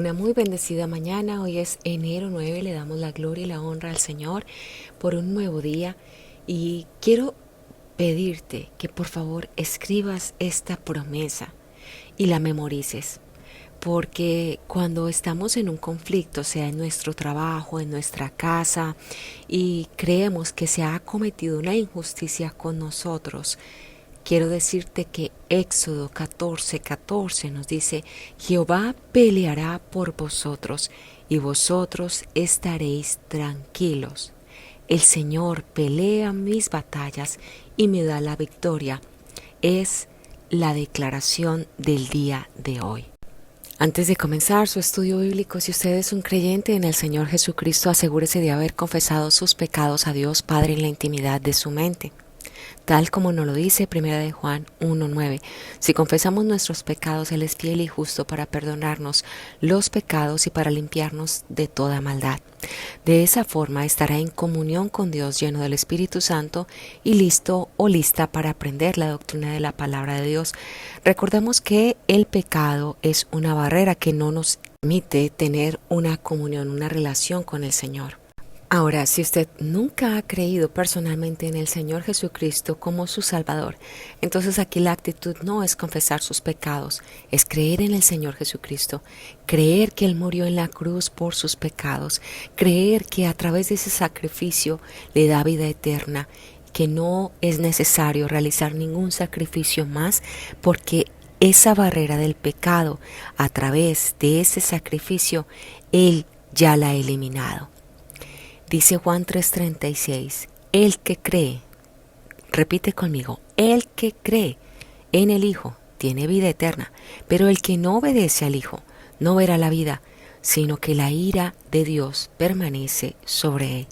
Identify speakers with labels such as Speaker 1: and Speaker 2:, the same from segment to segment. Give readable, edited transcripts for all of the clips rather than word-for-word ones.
Speaker 1: Una muy bendecida mañana. Hoy es enero 9. Le damos la gloria y la honra al Señor por un nuevo día. Y quiero pedirte que por favor escribas esta promesa y la memorices. Porque cuando estamos en un conflicto, sea en nuestro trabajo, en nuestra casa, y creemos que se ha cometido una injusticia con nosotros, quiero decirte que Éxodo 14:14 nos dice: Jehová peleará por vosotros y vosotros estaréis tranquilos. El Señor pelea mis batallas y me da la victoria. Es la declaración del día de hoy. Antes de comenzar su estudio bíblico, si usted es un creyente en el Señor Jesucristo, asegúrese de haber confesado sus pecados a Dios Padre en la intimidad de su mente. Tal como nos lo dice 1 Juan 1:9, si confesamos nuestros pecados, Él es fiel y justo para perdonarnos los pecados y para limpiarnos de toda maldad. De esa forma estará en comunión con Dios, lleno del Espíritu Santo y listo o lista para aprender la doctrina de la palabra de Dios. Recordemos que el pecado es una barrera que no nos permite tener una comunión, una relación con el Señor. Ahora, si usted nunca ha creído personalmente en el Señor Jesucristo como su Salvador, entonces aquí la actitud no es confesar sus pecados, es creer en el Señor Jesucristo, creer que Él murió en la cruz por sus pecados, creer que a través de ese sacrificio le da vida eterna, que no es necesario realizar ningún sacrificio más porque esa barrera del pecado, a través de ese sacrificio, Él ya la ha eliminado. Dice Juan 3:36, el que cree, repite conmigo, el que cree en el Hijo tiene vida eterna, pero el que no obedece al Hijo no verá la vida, sino que la ira de Dios permanece sobre él.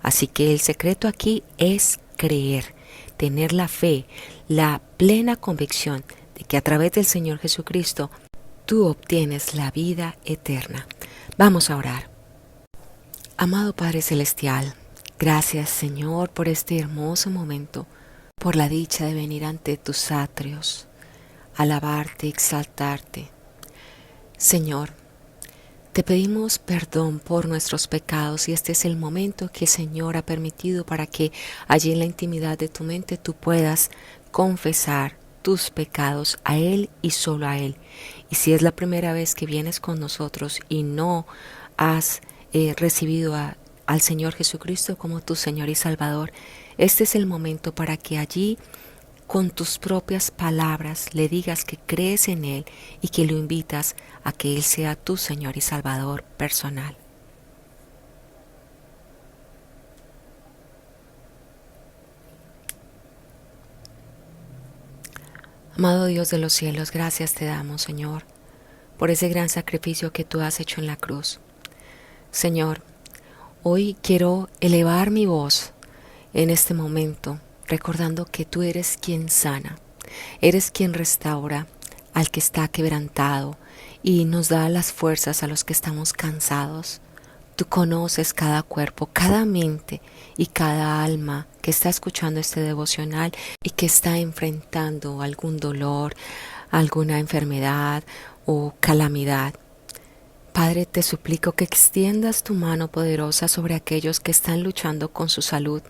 Speaker 1: Así que el secreto aquí es creer, tener la fe, la plena convicción de que a través del Señor Jesucristo tú obtienes la vida eterna. Vamos a orar. Amado Padre Celestial, gracias Señor por este hermoso momento, por la dicha de venir ante tus atrios, alabarte, exaltarte. Señor, te pedimos perdón por nuestros pecados y este es el momento que Señor ha permitido para que allí en la intimidad de tu mente tú puedas confesar tus pecados a Él y solo a Él. Y si es la primera vez que vienes con nosotros y no has recibido al Señor Jesucristo como tu Señor y Salvador, este es el momento para que allí con tus propias palabras le digas que crees en Él y que lo invitas a que Él sea tu Señor y Salvador personal. Amado Dios de los cielos, gracias te damos, Señor, por ese gran sacrificio que tú has hecho en la cruz. Señor, hoy quiero elevar mi voz en este momento, recordando que tú eres quien sana, eres quien restaura al que está quebrantado y nos da las fuerzas a los que estamos cansados. Tú conoces cada cuerpo, cada mente y cada alma que está escuchando este devocional y que está enfrentando algún dolor, alguna enfermedad o calamidad. Padre, te suplico que extiendas tu mano poderosa sobre aquellos que están luchando con su salud.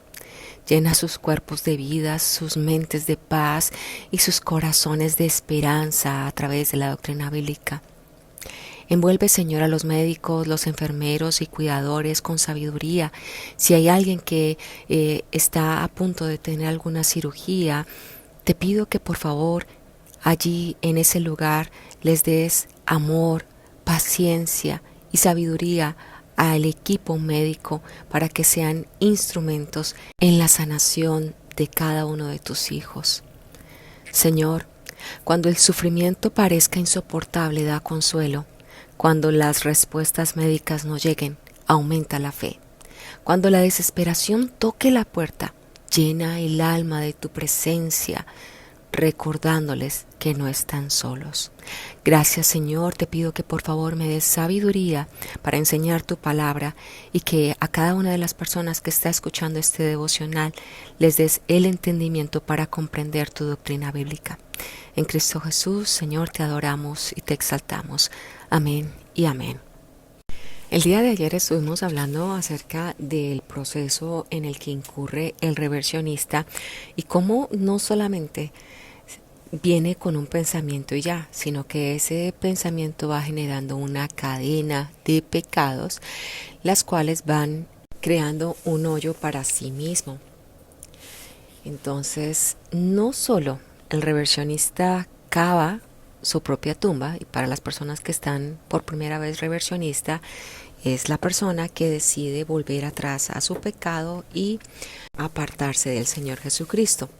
Speaker 1: Llena sus cuerpos de vida, sus mentes de paz y sus corazones de esperanza a través de la doctrina bíblica. Envuelve, Señor, a los médicos, los enfermeros y cuidadores con sabiduría. Si hay alguien que está a punto de tener alguna cirugía, te pido que por favor allí en ese lugar les des amor, paciencia y sabiduría al equipo médico para que sean instrumentos en la sanación de cada uno de tus hijos. Señor, cuando el sufrimiento parezca insoportable, da consuelo. Cuando las respuestas médicas no lleguen, aumenta la fe. Cuando la desesperación toque la puerta, llena el alma de tu presencia, recordándoles que no están solos. Gracias, Señor, te pido que por favor me des sabiduría para enseñar tu palabra y que a cada una de las personas que está escuchando este devocional les des el entendimiento para comprender tu doctrina bíblica. En Cristo Jesús, Señor, te adoramos y te exaltamos. Amén y amén. El día de ayer estuvimos hablando acerca del proceso en el que incurre el reversionista y cómo no solamente viene con un pensamiento y ya, sino que ese pensamiento va generando una cadena de pecados, las cuales van creando un hoyo para sí mismo. Entonces, no solo el reversionista cava su propia tumba, y para las personas que están por primera vez reversionista, es la persona que decide volver atrás a su pecado y apartarse del Señor Jesucristo.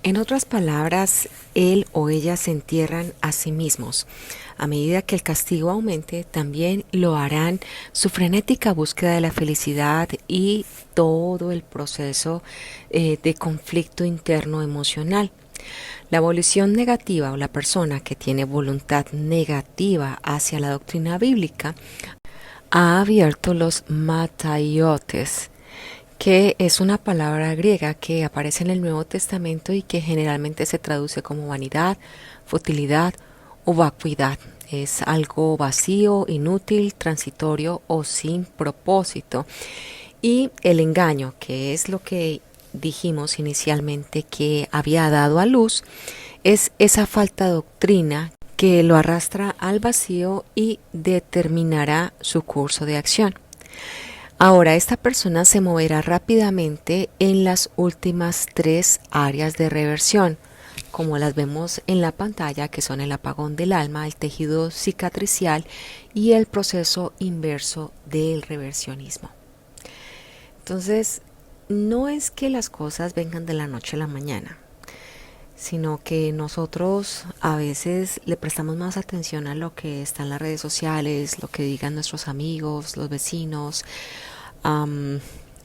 Speaker 1: En otras palabras, él o ella se entierran a sí mismos. A medida que el castigo aumente, también lo harán su frenética búsqueda de la felicidad y todo el proceso de conflicto interno emocional. La evolución negativa o la persona que tiene voluntad negativa hacia la doctrina bíblica ha abierto los mataiotes, que es una palabra griega que aparece en el Nuevo Testamento y que generalmente se traduce como vanidad, futilidad o vacuidad. Es algo vacío, inútil, transitorio o sin propósito. Y el engaño, que es lo que dijimos inicialmente que había dado a luz, es esa falta de doctrina que lo arrastra al vacío y determinará su curso de acción. Ahora, esta persona se moverá rápidamente en las últimas 3 áreas de reversión, como las vemos en la pantalla, que son el apagón del alma, el tejido cicatricial y el proceso inverso del reversionismo. Entonces, no es que las cosas vengan de la noche a la mañana, sino que nosotros a veces le prestamos más atención a lo que está en las redes sociales, lo que digan nuestros amigos, los vecinos,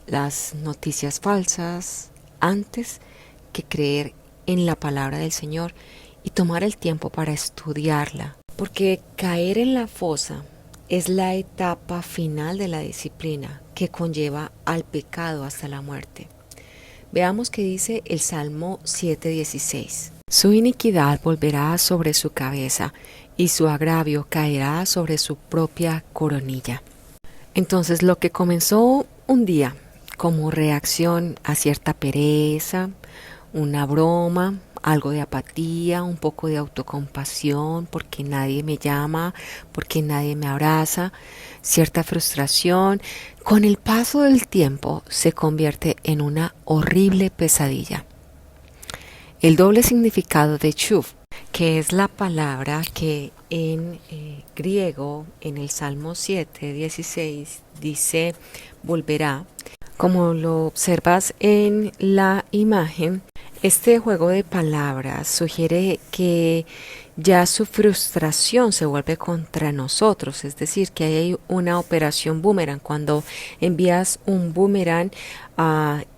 Speaker 1: las noticias falsas, antes que creer en la palabra del Señor y tomar el tiempo para estudiarla. Porque caer en la fosa es la etapa final de la disciplina que conlleva al pecado hasta la muerte. Veamos qué dice el Salmo 7:16. Su iniquidad volverá sobre su cabeza y su agravio caerá sobre su propia coronilla. Entonces, lo que comenzó un día como reacción a cierta pereza, una broma, algo de apatía, un poco de autocompasión porque nadie me llama, porque nadie me abraza, cierta frustración, con el paso del tiempo se convierte en una horrible pesadilla. El doble significado de chuv, que es la palabra que en griego en el Salmo 7:16 dice volverá, como lo observas en la imagen. Este juego de palabras sugiere que ya su frustración se vuelve contra nosotros, es decir, que hay una operación boomerang. Cuando envías un boomerang,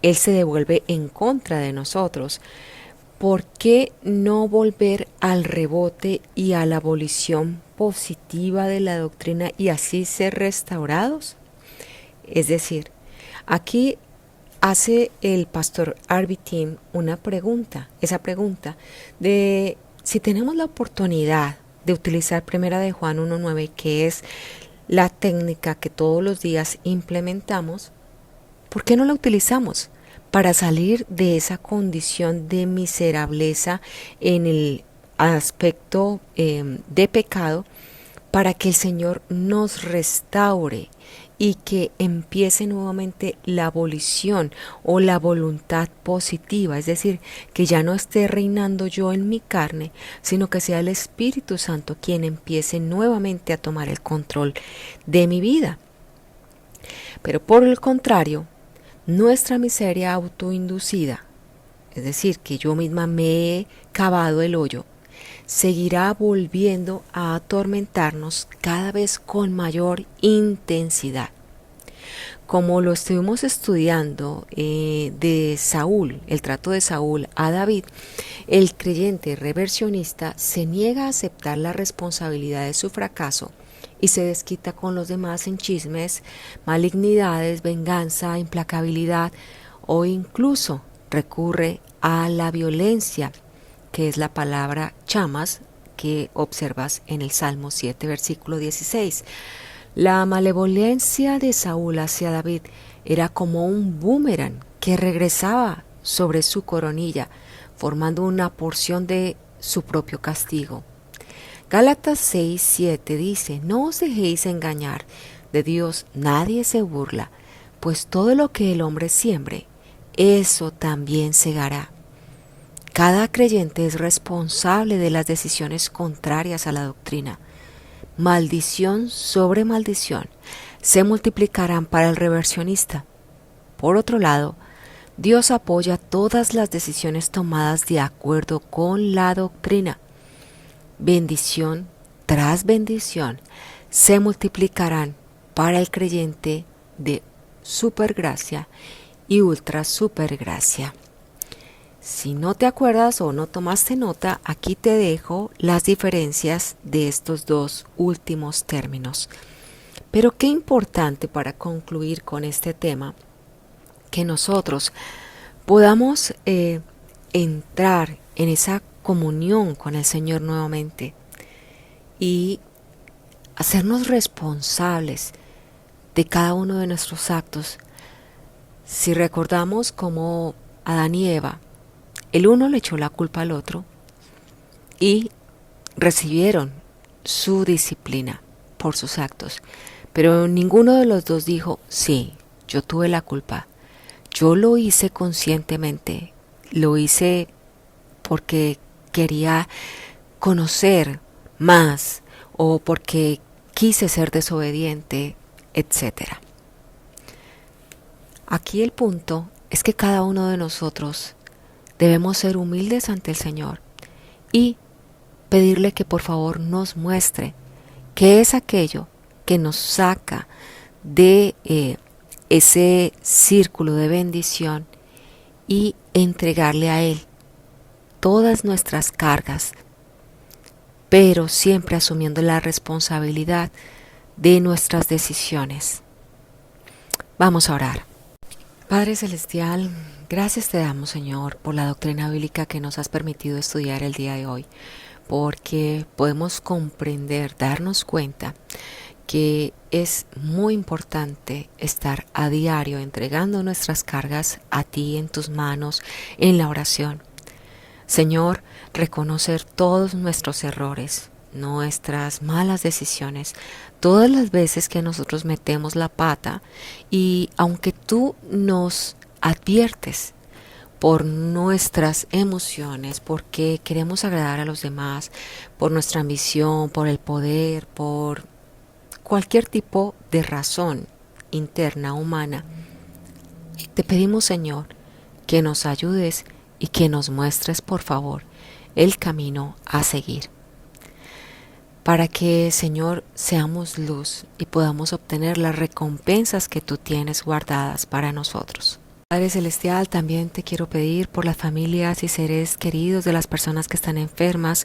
Speaker 1: él se devuelve en contra de nosotros. ¿Por qué no volver al rebote y a la abolición positiva de la doctrina y así ser restaurados? Es decir, aquí hace el pastor Arby Tim una pregunta, esa pregunta de si tenemos la oportunidad de utilizar Primera de Juan 1:9, que es la técnica que todos los días implementamos, ¿por qué no la utilizamos para salir de esa condición de miserableza en el aspecto de pecado, para que el Señor nos restaure y que empiece nuevamente la abolición o la voluntad positiva? Es decir, que ya no esté reinando yo en mi carne, sino que sea el Espíritu Santo quien empiece nuevamente a tomar el control de mi vida. Pero por el contrario, nuestra miseria autoinducida, es decir, que yo misma me he cavado el hoyo, seguirá volviendo a atormentarnos cada vez con mayor intensidad. Como lo estuvimos estudiando de Saúl, el trato de Saúl a David, el creyente reversionista se niega a aceptar la responsabilidad de su fracaso y se desquita con los demás en chismes, malignidades, venganza, implacabilidad o incluso recurre a la violencia que es la palabra chamas que observas en el Salmo 7, versículo 16. La malevolencia de Saúl hacia David era como un boomerang que regresaba sobre su coronilla, formando una porción de su propio castigo. Gálatas 6:7 dice: no os dejéis engañar, de Dios nadie se burla, pues todo lo que el hombre siembre, eso también segará. Cada creyente es responsable de las decisiones contrarias a la doctrina. Maldición sobre maldición se multiplicarán para el reversionista. Por otro lado, Dios apoya todas las decisiones tomadas de acuerdo con la doctrina. Bendición tras bendición se multiplicarán para el creyente de supergracia y ultra supergracia. Si no te acuerdas o no tomaste nota, aquí te dejo las diferencias de estos dos últimos términos. Pero qué importante para concluir con este tema, que nosotros podamos entrar en esa comunión con el Señor nuevamente y hacernos responsables de cada uno de nuestros actos. Si recordamos cómo Adán y Eva, el uno le echó la culpa al otro y recibieron su disciplina por sus actos, pero ninguno de los dos dijo: sí, yo tuve la culpa, yo lo hice conscientemente, lo hice porque quería conocer más o porque quise ser desobediente, etc. Aquí el punto es que cada uno de nosotros debemos ser humildes ante el Señor y pedirle que por favor nos muestre qué es aquello que nos saca de ese círculo de bendición y entregarle a Él todas nuestras cargas, pero siempre asumiendo la responsabilidad de nuestras decisiones. Vamos a orar. Padre Celestial, gracias te damos, Señor, por la doctrina bíblica que nos has permitido estudiar el día de hoy, porque podemos comprender, darnos cuenta que es muy importante estar a diario entregando nuestras cargas a ti en tus manos en la oración. Señor, reconocer todos nuestros errores, nuestras malas decisiones, todas las veces que nosotros metemos la pata, y aunque tú nos adviertes por nuestras emociones, porque queremos agradar a los demás, por nuestra ambición, por el poder, por cualquier tipo de razón interna humana, te pedimos, Señor, que nos ayudes y que nos muestres, por favor, el camino a seguir, para que, Señor, seamos luz y podamos obtener las recompensas que tú tienes guardadas para nosotros. Padre Celestial, también te quiero pedir por las familias y seres queridos de las personas que están enfermas,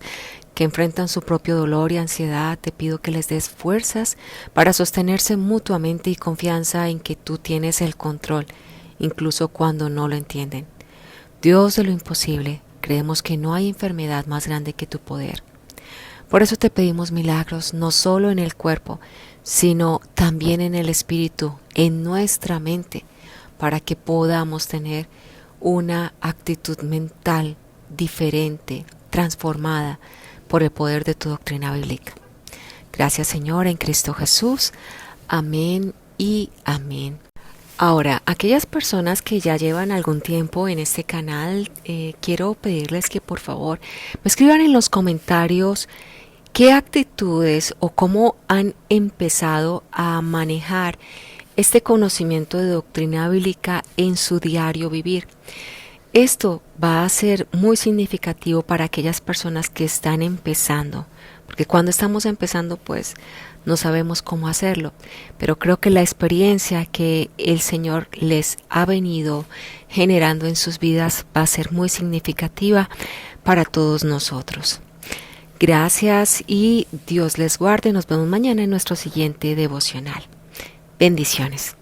Speaker 1: que enfrentan su propio dolor y ansiedad. Te pido que les des fuerzas para sostenerse mutuamente y confianza en que tú tienes el control, incluso cuando no lo entienden. Dios de lo imposible, creemos que no hay enfermedad más grande que tu poder. Por eso te pedimos milagros, no solo en el cuerpo, sino también en el espíritu, en nuestra mente, para que podamos tener una actitud mental diferente, transformada por el poder de tu doctrina bíblica. Gracias, Señor, en Cristo Jesús. Amén y amén. Ahora, aquellas personas que ya llevan algún tiempo en este canal, quiero pedirles que por favor me escriban en los comentarios qué actitudes o cómo han empezado a manejar este conocimiento de doctrina bíblica en su diario vivir. Esto va a ser muy significativo para aquellas personas que están empezando, porque cuando estamos empezando pues no sabemos cómo hacerlo, pero creo que la experiencia que el Señor les ha venido generando en sus vidas va a ser muy significativa para todos nosotros. Gracias y Dios les guarde. Nos vemos mañana en nuestro siguiente devocional. Bendiciones.